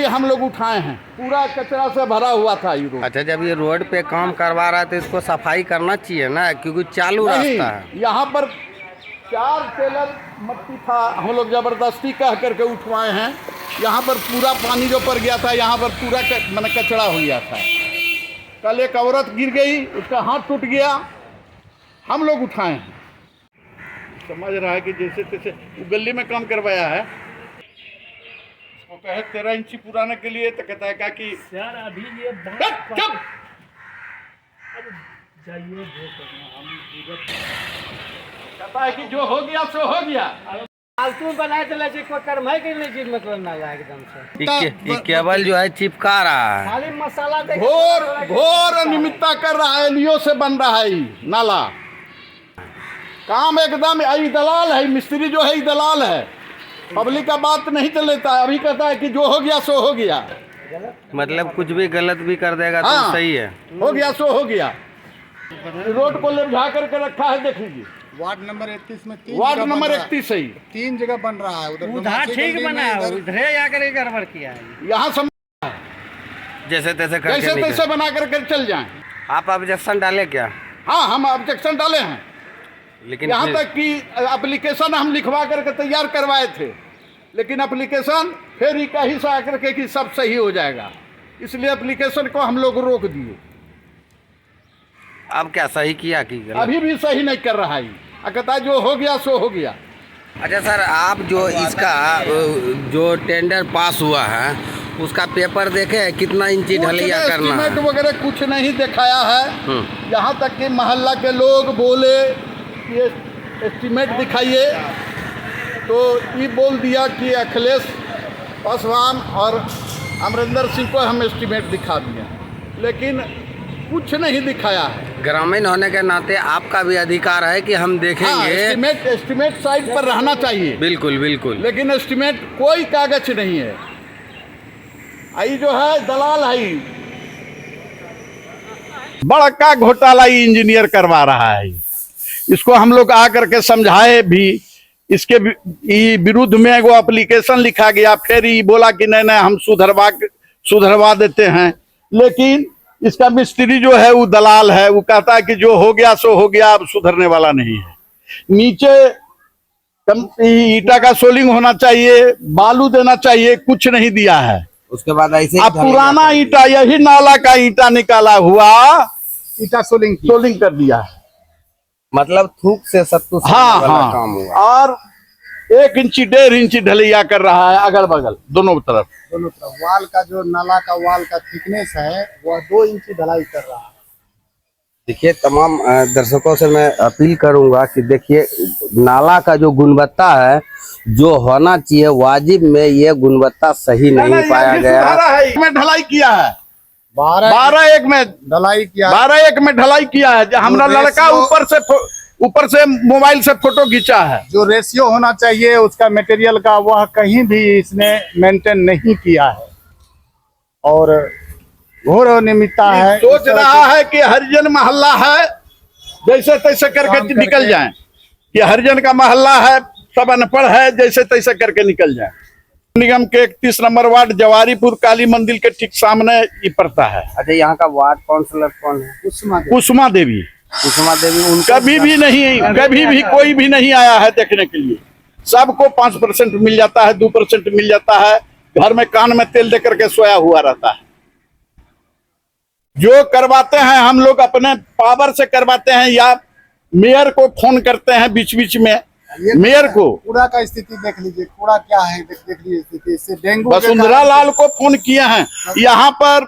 हम लोग उठाए हैं, पूरा कचरा से भरा हुआ था ये रोड। अच्छा, जब ये रोड पे काम करवा रहा है तो इसको सफाई करना चाहिए ना, क्योंकि चालू रास्ता है। यहाँ पर 4 टेलर मट्टी था, हम लोग ज़बरदस्ती कह करके उठवाए हैं। यहाँ पर पूरा पानी जो पड़ गया था, यहाँ पर पूरा मैंने कचरा हो गया था। कल एक औरत गिर गई, उसका हाथ टूट गया, हम लोग उठाए हैं। समझ रहा है कि जैसे तैसे गली में काम करवाया है, उसको कहे 13 इंची पुराने के लिए, तो कहता है क्या कि यार अभी ये चुप जाइए कहता है कि जो हो गया सो हो गया। फालतू बनाए चले कोई कर्म है कि नहीं चीज मतलब नाला एकदम से ये केबल जो है चिपका रहा है, खाली मसाला घोर अनियमितता कर रहा है। एलियो से बन रहा है नाला, काम एकदम। यही दलाल है, मिस्त्री जो है ये दलाल है, पब्लिक का बात नहीं चल लेता है। अभी कहता है कि जो हो गया सो हो गया, मतलब कुछ भी गलत भी कर देगा तो हाँ, सही है। हो गया सो हो गया। रोड को लेभा करके रखा है, देख लीजिए। वार्ड नंबर 31 में वार्ड नंबर 31 है, 3 जगह बन रहा है। उधर ठीक बना है, उधर आकर गड़बड़ किया है। यहाँ सब जैसे तैसे करके जैसे निकल। तैसे बना करके चल जाएं। आप ऑब्जेक्शन डाले क्या? हाँ, हम ऑब्जेक्शन डाले हैं। लेकिन यहाँ तक कि एप्लीकेशन हम लिखवा करके तैयार करवाए थे, लेकिन एप्लीकेशन फिर ही कहीं से आकर के कि सब सही हो जाएगा, इसलिए एप्लीकेशन को हम लोग रोक दिए। अब क्या सही किया कि गलत? अभी भी सही नहीं कर रहा है, कहता जो हो गया सो हो गया। अच्छा सर, आप जो इसका जो टेंडर पास हुआ है उसका पेपर देखे, कितना इंची ढलैया करना है? एस्टीमेट वगैरह कुछ नहीं दिखाया है। यहाँ तक कि मोहल्ला के लोग बोले कि एस्टीमेट दिखाइए, तो ये बोल दिया कि अखिलेश पासवान और अमरिंदर सिंह को हम एस्टीमेट दिखा दिए, लेकिन कुछ नहीं दिखाया है। ग्रामीण होने के नाते आपका भी अधिकार है कि हम देखेंगे। हाँ, एस्टीमेट साइड पर रहना चाहिए। बिल्कुल बिल्कुल। लेकिन एस्टीमेट कोई कागज नहीं है। आई जो है दलाल है, बड़ा घोटाला इंजीनियर करवा रहा है। इसको हम लोग आकर के समझाए भी, इसके विरुद्ध में एगो एप्लीकेशन लिखा गया, फिर ये बोला कि नहीं नहीं हम सुधरवा देते हैं। लेकिन इसका मिस्त्री जो है वो दलाल है, वो कहता है कि जो हो गया सो हो गया, अब सुधरने वाला नहीं है। नीचे ईटा का सोलिंग होना चाहिए, बालू देना चाहिए, कुछ नहीं दिया है। उसके बाद ऐसे अब पुराना ईटा, यही नाला का ईटा निकाला हुआ ईटा सोलिंग कर दिया है। मतलब थूक से सत्तू से हाँ वाला हाँ, काम हुआ। और 1 इंची 1.5 इंची ढलैया कर रहा है अगल बगल दोनों तरफ। वाल का जो नाला का वाल का थिकनेस है वो 2 इंची ढलाई कर रहा है। देखिए, तमाम दर्शकों से मैं अपील करूंगा कि देखिए, नाला का जो गुणवत्ता है, जो होना चाहिए वाजिब में, ये गुणवत्ता सही नहीं पाया गया। में ढलाई किया है 12-1 में ढलाई किया, 12-1 में ढलाई किया है। हमारा लड़का ऊपर से मोबाइल से फोटो खींचा है। जो रेशियो होना चाहिए उसका मटेरियल का, वह कहीं भी इसने मेंटेन नहीं किया है और घोर अनियमितता है। सोच रहा है कि हरिजन मोहल्ला है, जैसे तैसे करके निकल जाए, कि हरिजन का मोहल्ला है, सब अनपढ़ है, जैसे तैसे करके निकल जाए। निगम के 31 नंबर वार्ड जवारीपुर काली मंदिर के ठीक सामने ये पड़ता है। अच्छा, यहाँ का वार्ड काउंसलर कौन है? कुसुमा देवी। कुसुमा देवी, उनका कभी भी कोई भी नहीं आया है देखने के लिए। सबको 5% मिल जाता है, 2% मिल जाता है। घर में कान में तेल दे करके सोया हुआ रहता है। जो करवाते हैं हम लोग अपने पावर से करवाते हैं, या मेयर को फोन करते हैं बीच बीच में। मेयर को कूड़ा का स्थिति देख लीजिए, कूड़ा क्या है देख लीजिए स्थिति। इससे डेंगू, वसुंधरा लाल को फोन किए हैं। यहाँ पर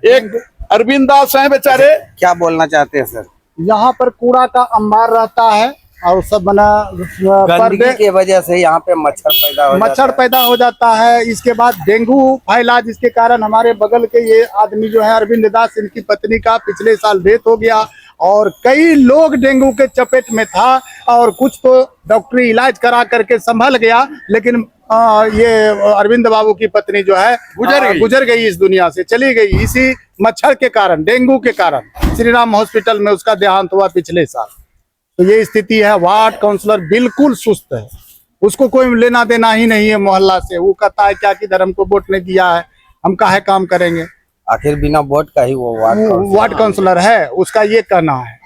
एक अरविंद दास हैं बेचारे। क्या बोलना चाहते हैं सर? यहाँ पर कूड़ा का अंबार रहता है और सब बना गंदगी की वजह से यहाँ पे मच्छर पैदा हो जाता है। इसके बाद डेंगू फैला, जिसके कारण हमारे बगल के ये आदमी जो है अरविंद दास, इनकी पत्नी का पिछले साल डेथ हो गया और कई लोग डेंगू के चपेट में था और कुछ तो डॉक्टरी इलाज करा करके संभल गया, लेकिन ये अरविंद बाबू की पत्नी जो है गुजर गई इस दुनिया से, चली गई इसी मच्छर के कारण, डेंगू के कारण। श्री राम हॉस्पिटल में उसका देहांत हुआ पिछले साल। तो ये स्थिति है। वार्ड काउंसलर बिल्कुल सुस्त है, उसको कोई लेना देना ही नहीं है मोहल्ला से। वो कहता है क्या कि धर्म को वोट नहीं दिया है, हम काहे काम करेंगे? आखिर बिना वोट का ही वो वार्ड काउंसलर है, उसका ये कहना है।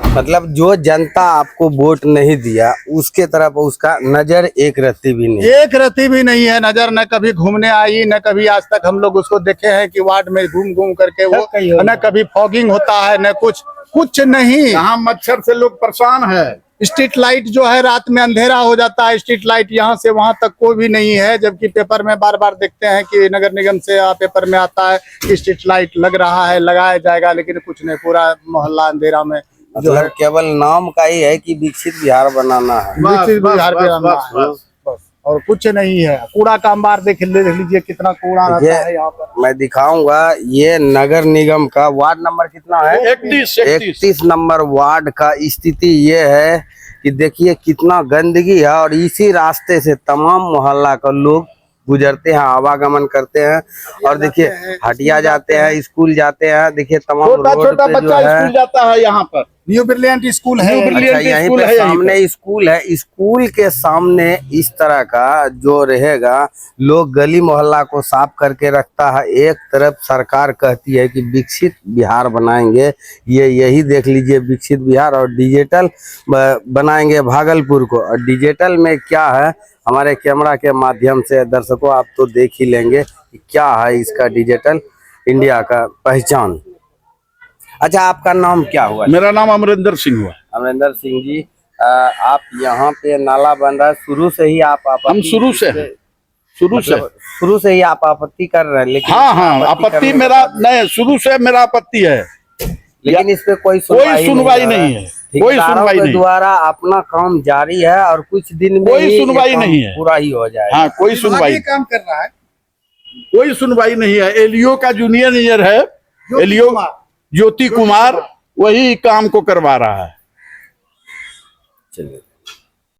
मतलब जो जनता आपको वोट नहीं दिया उसके तरफ उसका नजर एक रत्ती भी नहीं। एक रत्ती भी नहीं है नजर, न कभी घूमने आई, न कभी आज तक हम लोग उसको देखे हैं कि वार्ड में घूम घूम करके वो, न कभी फॉगिंग होता है, न कुछ नहीं। यहाँ मच्छर से लोग परेशान है। स्ट्रीट लाइट जो है रात में अंधेरा हो जाता है, स्ट्रीट लाइट यहाँ से वहां तक कोई भी नहीं है, जबकि पेपर में बार बार देखते हैं कि नगर निगम से पेपर में आता है कि स्ट्रीट लाइट लग रहा है, लगाया जाएगा, लेकिन कुछ नहीं, पूरा मोहल्ला अंधेरा में मतलब केवल नाम का ही है कि विकसित बिहार बनाना है। विकसित बिहार बनाना है, बस, और कुछ नहीं है। कूड़ा का अंबार देख लीजिए कितना कूड़ा रहता है यहाँ पर। मैं दिखाऊंगा ये नगर निगम का वार्ड नंबर कितना है, 31 नंबर वार्ड का स्थिति ये है कि देखिए कितना गंदगी है, और इसी रास्ते से तमाम मोहल्ला का लोग गुजरते हैं, आवागमन करते हैं। और देखिए हटिया जाते हैं, स्कूल जाते हैं, देखिए तमाम छोटा रोड छोटा पे जो बच्चा है स्कूल जाता है यहाँ पर। न्यू ब्रिलियंट स्कूल है। अच्छा, यहीं स्कूल पे है, यहीं सामने स्कूल है। स्कूल के सामने इस तरह का जो रहेगा, लोग गली मोहल्ला को साफ करके रखता है। एक तरफ सरकार कहती है कि विकसित बिहार बनाएंगे, ये यही देख लीजिए विकसित बिहार, और डिजिटल बनाएंगे भागलपुर को। और डिजिटल में क्या है, हमारे कैमरा के माध्यम से दर्शकों आप तो देख ही लेंगे कि क्या है इसका डिजिटल इंडिया का पहचान। अच्छा, आपका नाम क्या हुआ? मेरा नाम अमरिंदर सिंह हुआ। अमरिंदर सिंह जी, आप यहाँ पे नाला बन रहा है, शुरू से ही आप हम शुरू से ही आप आपत्ति कर रहे हैं, लेकिन हाँ आपत्ति मेरा नहीं, शुरू से मेरा आपत्ति है, लेकिन इस पे कोई सुनवाई नहीं है। कोई सुनवाई नहीं द्वारा अपना काम जारी है, और कुछ दिन में कोई सुनवाई नहीं है, पूरा ही हो जाएगा। हाँ, कोई सुनवाई काम कर रहा है, कोई सुनवाई नहीं है। एलईओ का जूनियर इंजीनियर है, एलईओ ज्योति कुमार, वही काम को करवा रहा है। चलिए।